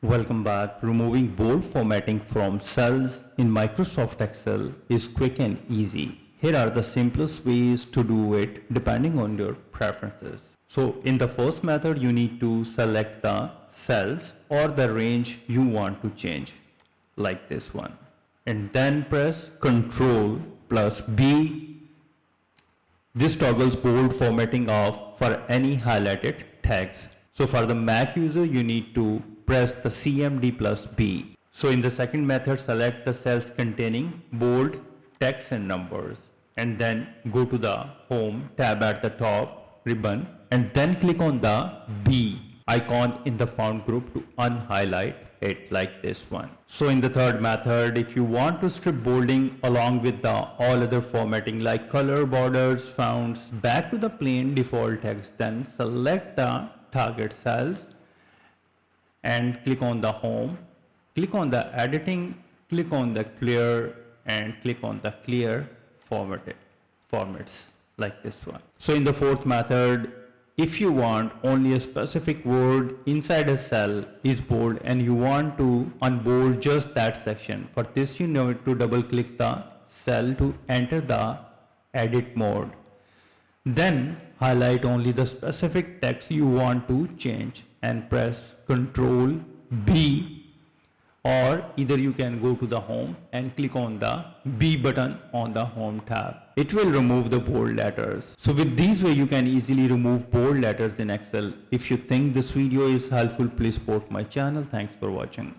Welcome back. Removing bold formatting from cells in Microsoft Excel is quick and easy. Here are the simplest ways to do it depending on your preferences. So in the first method, you need to select the cells or the range you want to change, like this one. And then press Ctrl plus B. This toggles bold formatting off for any highlighted text. So for the Mac user, you need to press the CMD plus B. So in the second method, select the cells containing bold text and numbers, and then go to the Home tab at the top ribbon, and then click on the B icon in the font group to unhighlight it, like this one. So in the third method, if you want to strip bolding along with the all other formatting like color, borders, fonts back to the plain default text, then select the target cells and click on the Home, click on the editing, click on the clear, and click on the clear formats, like this one. So in the fourth method, if you want only a specific word inside a cell is bold and you want to unbold just that section, for this you need to double click the cell to enter the edit mode. Then highlight only the specific text you want to change and press Ctrl B, or either you can go to the Home and click on the B button on the Home tab. It will remove the bold letters. So with these way you can easily remove bold letters in Excel. If you think this video is helpful, please support my channel. Thanks for watching.